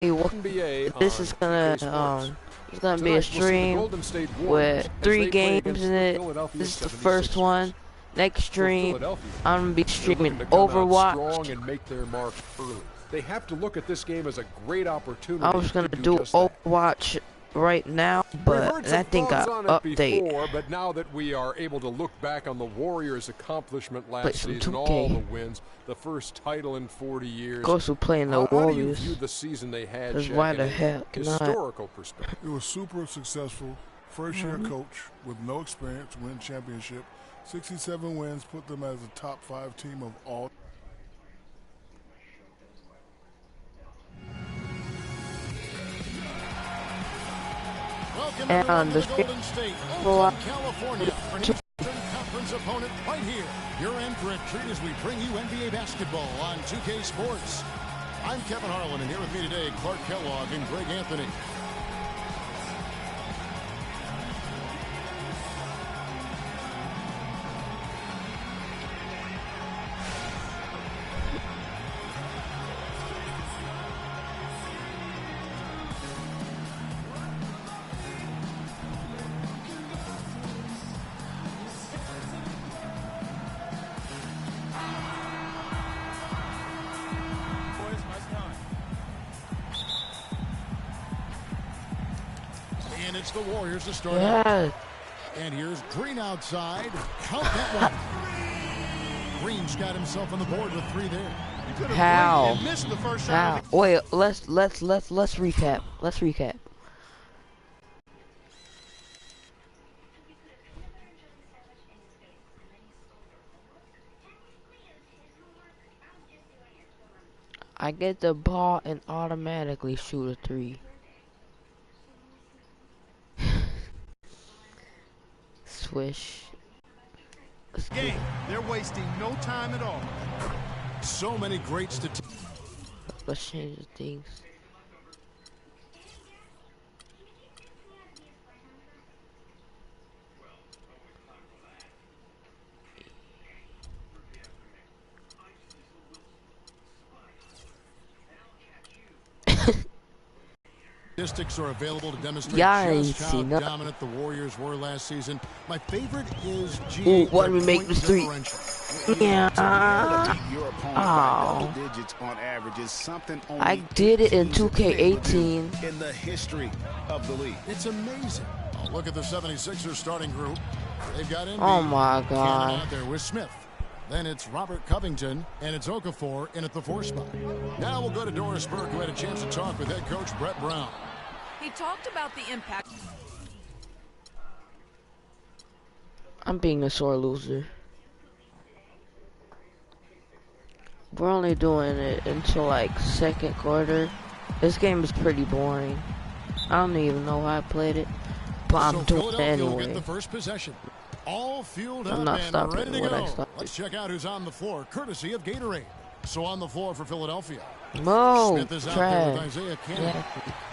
This is gonna it's gonna be a stream with 3 games in it. This is the first one. Next stream, I'm gonna be streaming Overwatch. And make their mark early. They have to look at this game as a great opportunity. I was gonna do Overwatch right now, but I think I update. Before, but now that we are able to look back on the Warriors' accomplishment last season, all the wins, the first title in 40 years. Of course, we're playing the Warriors. How do you view the season they had? Why the heck not? Historical perspective. It was super successful. First year coach with no experience, win championship. 67 wins put them as a top 5 team of all. And the Golden State, Oakland, California, for an Eastern Conference opponent right here. You're in for a treat as we bring you NBA basketball on 2K Sports. I'm Kevin Harlan, and here with me today, Clark Kellogg and Greg Anthony. And it's the Warriors to start out. And here's Green outside. Count that one. Green's got himself on the board with 3 there. How? How? Wait, let's recap. Let's recap. I get the ball and automatically shoot a 3. Swish. Game. They're wasting no time at all. So many great statistics. Let's change the things. Statistics are available to demonstrate just how dominant the Warriors were last season. My favorite is Ooh, why do we make this 3? Yeah. Oh. I did it in 2K18. In the history of the league. It's amazing. Oh, look at the 76ers starting group. They've got Embiid. Oh my God. Out there with Smith. Then it's Robert Covington, and it's Okafor in at the 4 spot. Now we'll go to Doris Burke, who had a chance to talk with head coach Brett Brown. He talked about the impact. I'm being a sore loser. We're only doing it until like 2nd quarter. This game is pretty boring. I don't even know how I played it, but I'm doing it anyway. Get the first possession. All fueled I'm up not and stopping ready to when I go. stop. Let's check out who's on the floor, courtesy of Gatorade. So on the floor for Philadelphia. No, Smith is out there with Isaiah Cannon.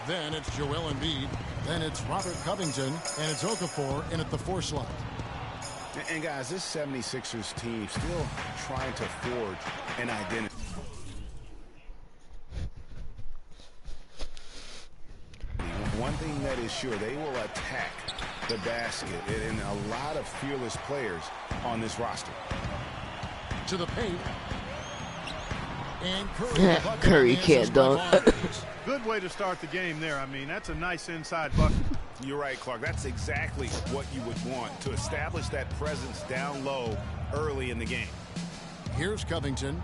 Then it's Joel Embiid. Then it's Robert Covington, and it's Okafor in at the 4 slot. And guys, this 76ers team still trying to forge an identity. One thing that is sure, they will attack the basket, and a lot of fearless players on this roster. To the paint. And Curry can't dunk. Good way to start the game there. I mean, that's a nice inside bucket. You're right, Clark. That's exactly what you would want, to establish that presence down low early in the game. Here's Covington.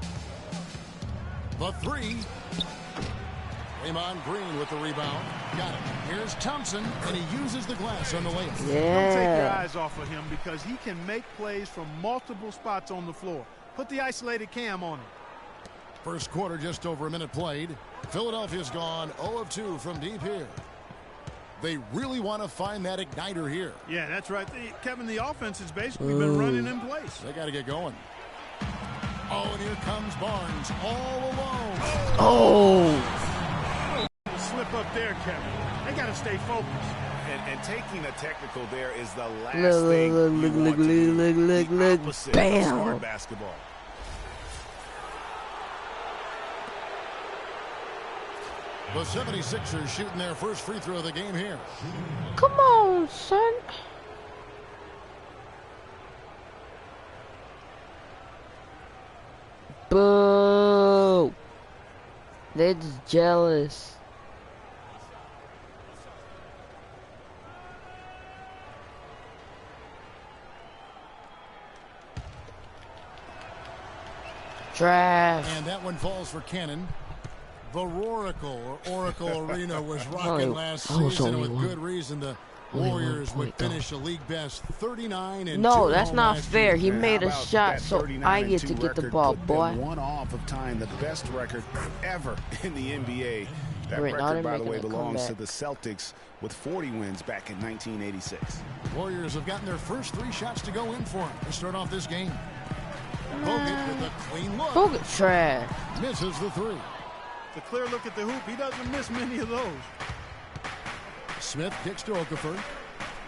The 3. Draymond Green with the rebound. Got it. Here's Thompson, and he uses the glass on the layup. Don't take your eyes off of him, because he can make plays from multiple spots on the floor. Put the isolated cam on him. First quarter, just over a minute played. Philadelphia's gone 0 of 2 from deep here. They really want to find that igniter here. Yeah, that's right. Kevin, the offense has basically been running in place. They got to get going. Oh, and here comes Barnes all alone. Oh! Slip up there, Kevin. They got to stay focused. And taking a technical there is the last thing you want to do. The opposite of smart basketball. The 76ers shooting their first free throw of the game here. Come on, son. Boo. They're just jealous. Trash. And that one falls for Cannon. The Roracle or Oracle Arena was rocking last season, and with good reason. The Warriors would finish a league best 39-2. No, that's not fair. He made a shot, so I get to get the ball, boy. One off of tying the best record ever in the NBA. That record, by the way, belongs to the Celtics with 40 wins back in 1986. Warriors have gotten their first 3 shots to go in for him to start off this game. Bogut with a clean look. Bogut trash. Misses the 3. The clear look at the hoop. He doesn't miss many of those. Smith kicks to Okafor.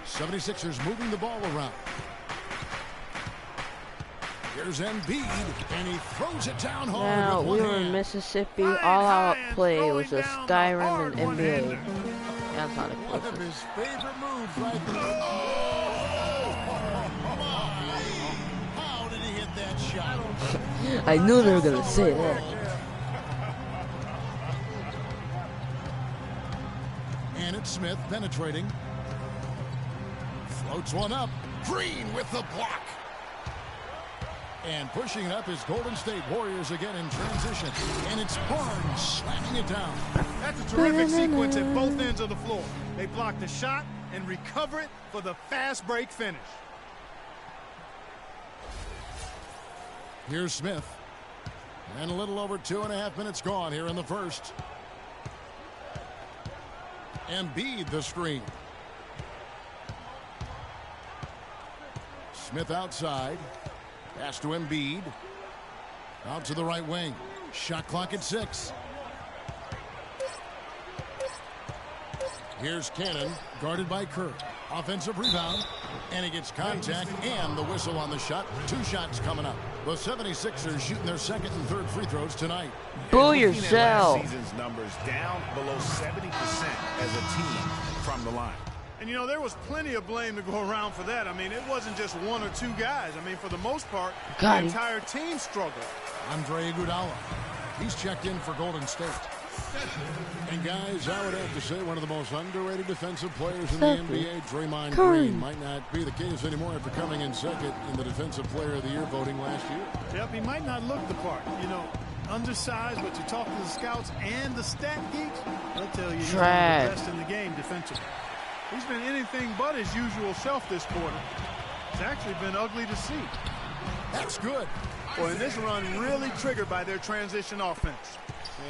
76ers moving the ball around. Here's Embiid, and he throws it down hard. Now, with we one were in hand. Mississippi. All out play was a Skyrim and NBA. That's not a One of his favorite moves right there. How did he hit that shot? I knew they were going to say that. And it's Smith penetrating. Floats one up. Green with the block. And pushing it up is Golden State Warriors again in transition. And it's Barnes slamming it down. That's a terrific sequence at both ends of the floor. They block the shot and recover it for the fast break finish. Here's Smith. And a little over 2.5 minutes gone here in the first. Embiid the screen. Smith outside. Pass to Embiid. Out to the right wing. Shot clock at 6. Here's Cannon, guarded by Kerr. Offensive rebound, and he gets contact and the whistle on the shot. 2 shots coming up. The 76ers shooting their second and third free throws tonight. Boo yourself. Last season's numbers down below 70% as a team from the line. And, you know, there was plenty of blame to go around for that. I mean, it wasn't just 1 or 2 guys. I mean, for the most part, the entire team struggled. Andre Iguodala. He's checked in for Golden State. And, guys, I would have to say one of the most underrated defensive players in the NBA, Draymond Green, might not be the case anymore after coming in second in the Defensive Player of the Year voting last year. Yep, he might not look the part. You know, undersized, but you talk to the scouts and the stat geeks, they'll tell you he's one of the best in the game defensively. He's been anything but his usual self this quarter. It's actually been ugly to see. That's good. Well, and this run really triggered by their transition offense.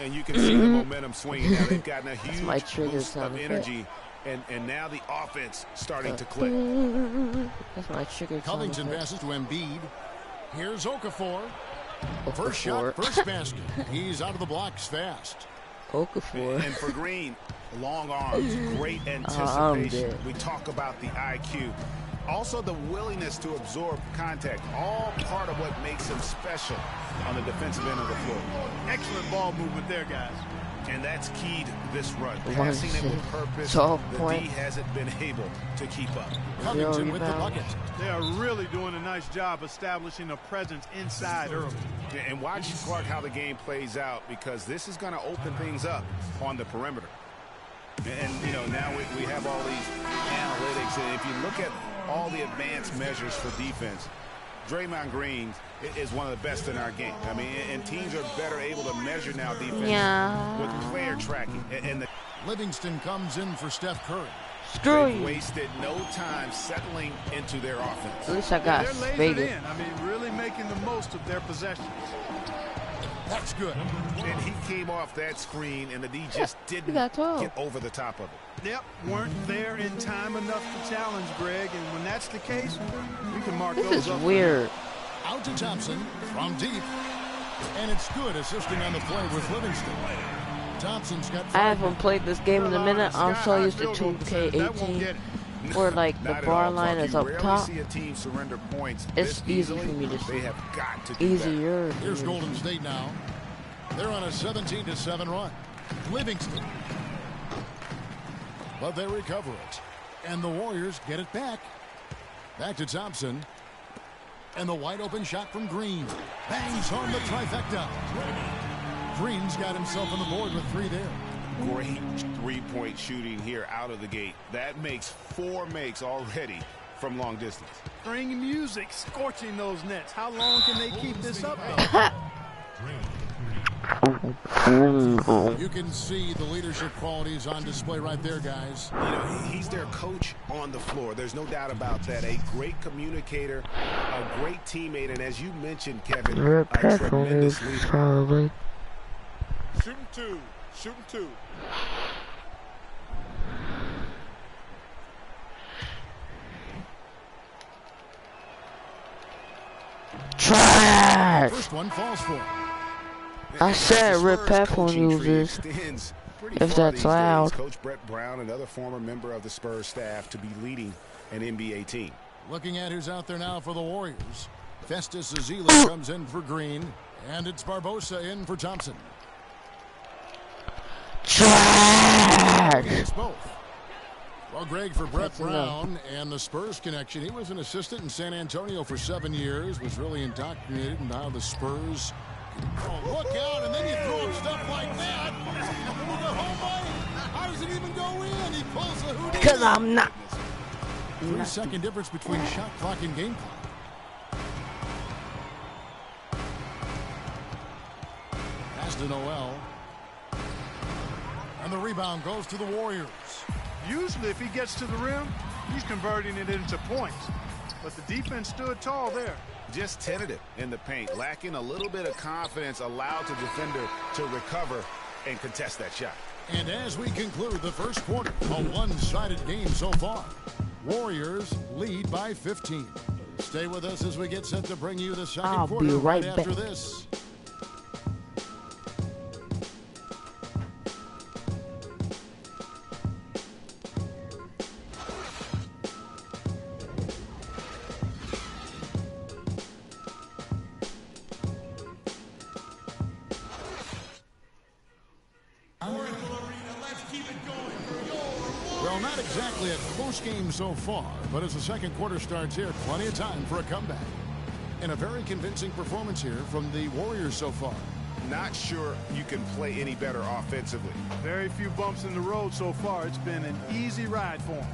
And you can see the momentum swinging now. They've gotten a huge boost of energy, and now the offense starting to click. That's my trigger. Covington passes to Embiid. Here's Okafor. First shot, first basket. He's out of the blocks fast. Okafor. And for Green, long arms, great anticipation. We talk about the IQ. Also the willingness to absorb contact, all part of what makes him special on the defensive end of the floor. Excellent ball movement there, guys. And that's keyed this run. Passing it with purpose, the D hasn't been able to keep up. Covington with the bucket. They are really doing a nice job establishing a presence inside early. And watch, Clark, how the game plays out, because this is going to open things up on the perimeter. And, you know, now we have all these analytics, and if you look at all the advanced measures for defense, Draymond Green is one of the best in our game. I mean, and teams are better able to measure now defense with player tracking. And Livingston comes in for Steph Curry. They've wasted no time settling into their offense. At least I got Vegas. I mean, really making the most of their possessions. That's good. And he came off that screen, and the D just didn't get over the top of it. Yep, weren't there in time enough to challenge, Greg. And when that's the case, we can mark those up. This is weird. Out to Thompson from deep. And it's good assisting on the play with Livingston. Thompson's got 5. I haven't played this game in a minute. I'm so used to 2K18 where like the bar line is up top. It's easy for me to see. They have got to do easier. Here's Golden State now. They're on a 17-7 run. Livingston. But they recover it. And the Warriors get it back. Back to Thompson. And the wide open shot from Green. Bangs home the trifecta. Green's got himself on the board with 3 there. Great three-point shooting here out of the gate. That makes 4 makes already from long distance. String music scorching those nets. How long can they keep this up, though? You can see the leadership qualities on display right there, guys. You know, he's their coach on the floor. There's no doubt about that. A great communicator, a great teammate, and as you mentioned, Kevin, a tremendous leader. Probably. Shooting 2. Shooting 2. Trash! First one falls for. I said Rip Pepper uses. If that's loud. Coach Brett Brown, another former member of the Spurs staff, to be leading an NBA team. Looking at who's out there now for the Warriors. Festus Ezeli comes in for Green, and it's Barbosa in for Thompson. Trash! It's both. Well, Greg, for Brett Brown and the Spurs connection, he was an assistant in San Antonio for 7 years, was really indoctrinated in how the Spurs. Oh, look out, and then you throw him stuff like that. How does it even go in? He pulls the hoodie. Because I'm not. 3-second difference between shot clock and game clock. Pass to Noel. And the rebound goes to the Warriors. Usually, if he gets to the rim, he's converting it into points. But the defense stood tall there. Just tentative in the paint, lacking a little bit of confidence, allowed the defender to recover and contest that shot. And as we conclude the first quarter, a one-sided game so far. Warriors lead by 15. Stay with us as we get set to bring you the second quarter I'll be right after back. this. Well, not exactly a close game so far, but as the second quarter starts here, plenty of time for a comeback. And a very convincing performance here from the Warriors so far. Not sure you can play any better offensively. Very few bumps in the road so far. It's been an easy ride for him.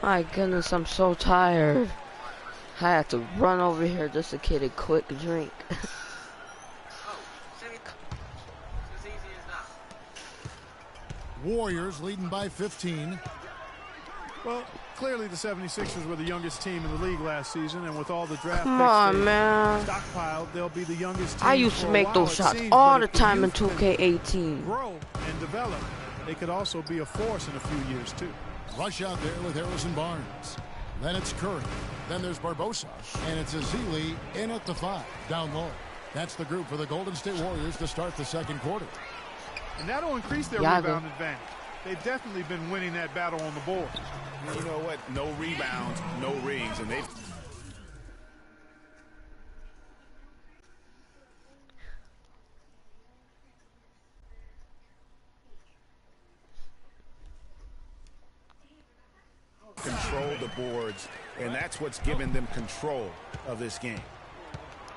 My goodness, I'm so tired. I had to run over here just to get a quick drink. Warriors leading by 15. Well, clearly the 76ers were the youngest team in the league last season, and with all the draft Come picks on, man. stockpiled, they'll be the youngest team. I used to make those shots all the time in 2K18. Grow and develop. They could also be a force in a few years too. Rush out there with Harrison Barnes. Then it's Curry. Then there's Barbosa. And it's Ezeli in at the 5, down low. That's the group for the Golden State Warriors to start the second quarter. And that'll increase their rebound advantage. They've definitely been winning that battle on the board. You know what? No rebounds, no rings, and they've... control the boards, and that's what's given them control of this game.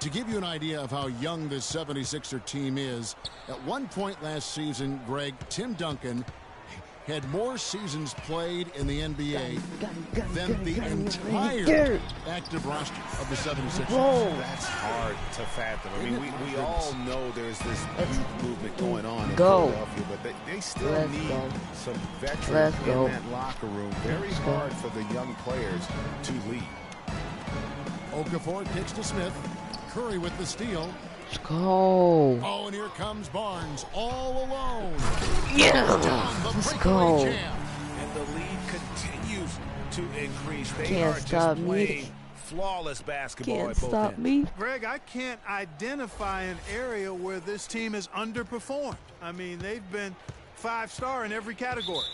To give you an idea of how young this 76er team is, at one point last season, Greg, Tim Duncan, had more seasons played in the NBA than the entire active roster of the 76ers. That's hard to fathom. I mean, we all know there's this movement going on in Philadelphia, but they still need some veterans in that locker room. Very hard for the young players to lead. Okafor kicks to Smith. Curry with the steal. Let's go. Oh, and here comes Barnes all alone. Yeah. Let's go. And the lead continues to increase. They Can't are stop just playing flawless basketball. Can't at both stop ends. me. Greg, I can't identify an area where this team has underperformed. I mean, they've been 5-star in every category.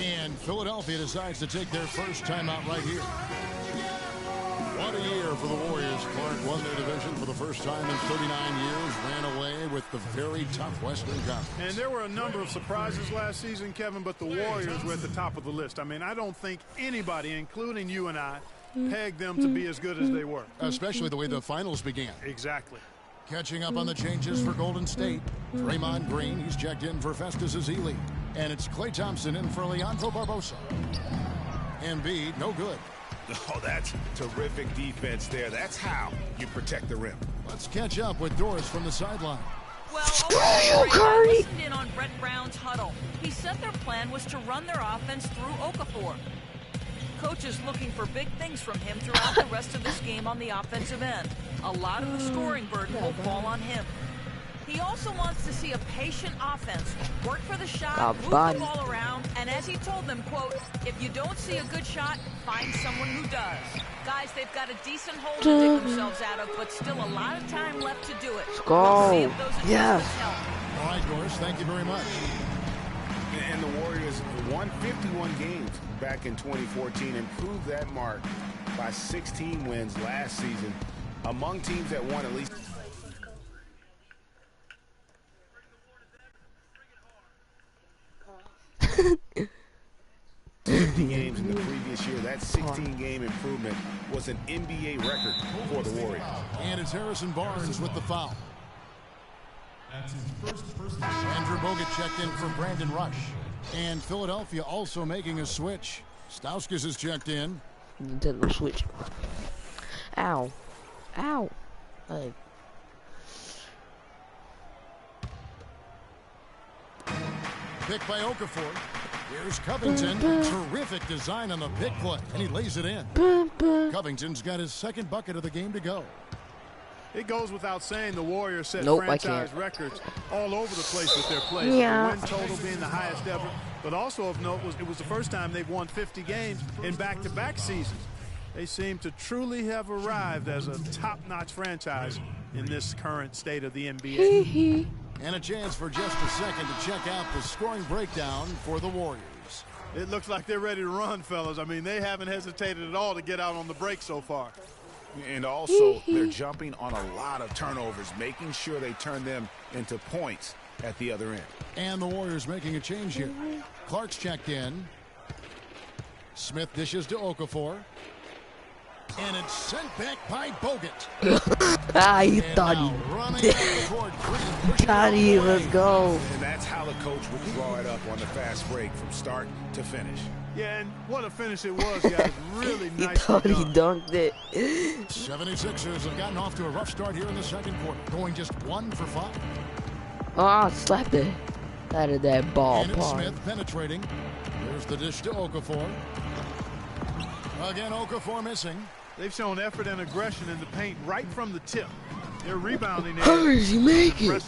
And Philadelphia decides to take their first timeout right here. What a year for the Warriors. Clark won their division for the first time in 39 years, ran away with the very tough Western Conference. And there were a number of surprises last season, Kevin, but the Warriors were at the top of the list. I mean, I don't think anybody, including you and I, pegged them to be as good as they were. Especially the way the finals began. Exactly. Catching up on the changes for Golden State. Draymond Green, he's checked in for Festus Ezeli. And it's Klay Thompson in for Leandro Barbosa. Embiid, no good. Oh, that's terrific defense there. That's how you protect the rim. Let's catch up with Doris from the sideline. Well, Curry listened in on Brett Brown's huddle. He said their plan was to run their offense through Okafor. Coach is looking for big things from him throughout the rest of this game on the offensive end. A lot of the scoring burden will fall on him. He also wants to see a patient offense, work for the shot, move the ball around, and as he told them, quote, if you don't see a good shot, find someone who does. Guys, they've got a decent hole to dig themselves out of, but still a lot of time left to do it. Let's go. Yes. All right, Doris, thank you very much. And the Warriors won 51 games back in 2014, improved that mark by 16 wins last season among teams that won at least 50 games in the previous year. That 16-game improvement was an NBA record for the Warriors. And it's Harrison Barnes with the foul. Andrew Bogut checked in for Brandon Rush. And Philadelphia also making a switch. Stauskas is checked in. Nintendo Switch. Ow. Ow. Like. Pick by Okafor. Here's Covington. Terrific design on the pick play. And he lays it in. Covington's got his second bucket of the game to go. It goes without saying the Warriors set franchise records all over the place with their play. Yeah. The win total being the highest ever. But also of note, it was the first time they've won 50 games in back-to-back seasons. They seem to truly have arrived as a top-notch franchise in this current state of the NBA. And a chance for just a second to check out the scoring breakdown for the Warriors. It looks like they're ready to run, fellas. I mean, they haven't hesitated at all to get out on the break so far. And also, they're jumping on a lot of turnovers, making sure they turn them into points at the other end. And the Warriors making a change here. Clark's checked in. Smith dishes to Okafor. And it's sent back by Bogut. He thought he let's go. And that's how the coach would draw it up on the fast break from start to finish. Yeah, and what a finish it was, guys. Really nice. He thought he dunked it. 76ers have gotten off to a rough start here in the second quarter, going just 1 for 5. Oh, slap it out of that ball. And it's Smith penetrating. There's the dish to Okafor. Again, Okafor missing. They've shown effort and aggression in the paint right from the tip. They're rebounding. How does he make it?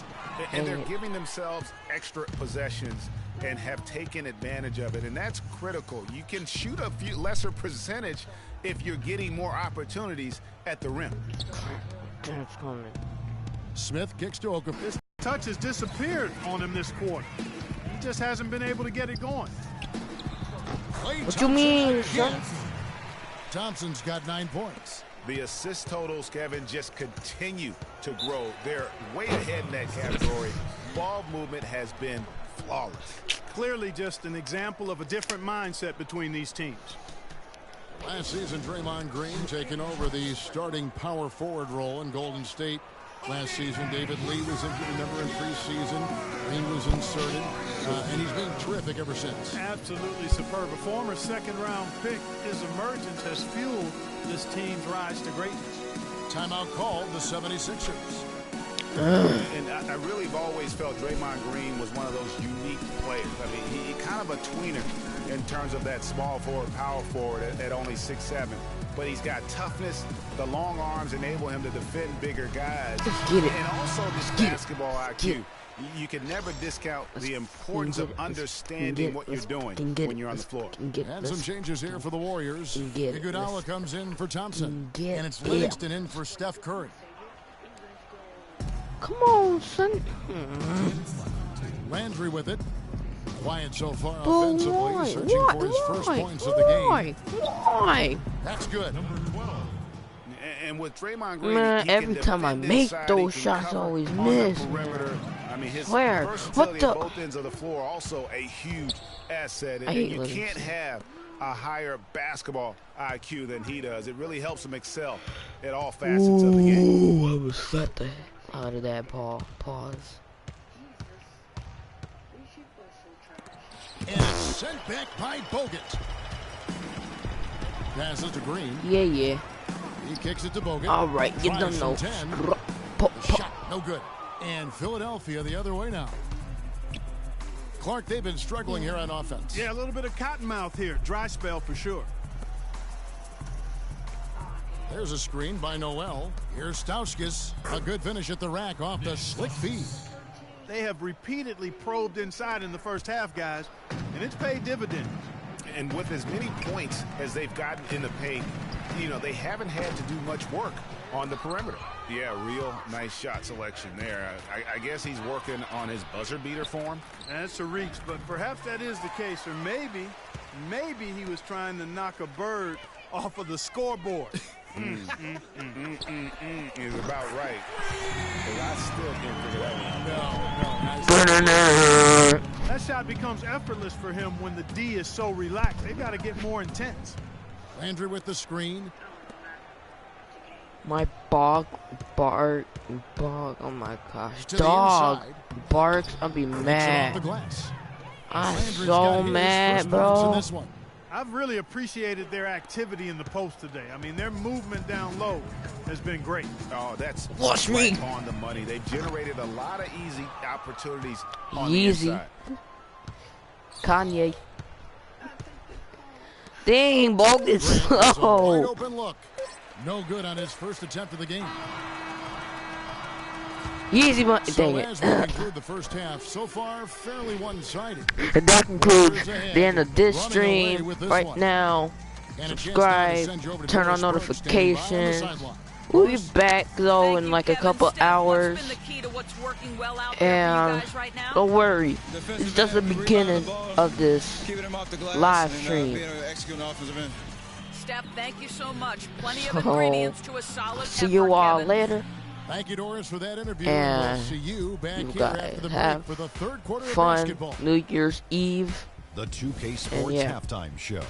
And they're giving themselves extra possessions and have taken advantage of it, and that's critical. You can shoot a few lesser percentage if you're getting more opportunities at the rim. That's coming. Smith kicks to Okafor. This touch has disappeared on him this quarter. He just hasn't been able to get it going. What you mean, son? Thompson's got 9 points. The assist totals, Kevin, just continue to grow. They're way ahead in that category. Ball movement has been flawless. Clearly just an example of a different mindset between these teams. Last season, Draymond Green taking over the starting power forward role in Golden State. Last season, David Lee was injured, remember, in preseason. Green was inserted, and he's been terrific ever since. Absolutely superb. A former second-round pick, his emergence has fueled this team's rise to greatness. Timeout called the 76ers. And I really have always felt Draymond Green was one of those unique players. I mean, he kind of a tweener in terms of that small forward, power forward at only 6'7". But he's got toughness. The long arms enable him to defend bigger guys. And also this basketball IQ. You can never discount the importance of understanding what you're doing when you're on the floor. And some changes here for the Warriors. Iguodala comes in for Thompson. And it's Livingston in for Steph Curry. Come on, son. Landry with it. Quiet so far offensively, searching for his first points of the game. Why? That's good. And with Draymond Green, man, every time I make those shots, I always miss. I mean, his where? What the? Both ends of the floor also a huge asset, and you can't have a higher basketball IQ than he does. It really helps him excel at all facets of the game. Ooh, I was flat the out of that ball. Pause. And it's sent back by Bogut. Passes to Green. Yeah. He kicks it to Bogut. All right, get them no. Shot, no good. And Philadelphia the other way now. Clark, they've been struggling here on offense. Yeah, a little bit of cottonmouth here. Dry spell for sure. There's a screen by Noel. Here's Stauskas. A good finish at the rack off the slick feed. They have repeatedly probed inside in the first half, guys, and it's paid dividends. And with as many points as they've gotten in the paint, you know, they haven't had to do much work on the perimeter. Yeah, real nice shot selection there. I guess he's working on his buzzer beater form. That's a reach, but perhaps that is the case. Or maybe he was trying to knock a bird off of the scoreboard. Is about right. But I still can't figure that one out. No. That shot becomes effortless for him when the D is so relaxed. They've got to get more intense. Landry with the screen. My bark, oh my gosh, dog barks, I'll be mad. I'm so mad, bro. I've really appreciated their activity in the post today. I mean, their movement down low has been great. Oh, that's watch me on the money. They've generated a lot of easy opportunities on easy. the inside. Kanye. Dang, Bogut slow. Wide open look. No good on his first attempt of the game. Easy, but dang it. As we conclude the first half, so far fairly one-sided. And that concludes the end of this stream. Right now, subscribe, turn on notifications. We'll be back though in like a couple hours. And don't worry, it's just the beginning of this live stream. Steph, thank you so much. Plenty of ingredients to a solid see you all later. Thank you, Doris, for that interview. And we'll see you back you here guys after the have break for the third quarter fun of basketball. The 2K Sports Halftime Show.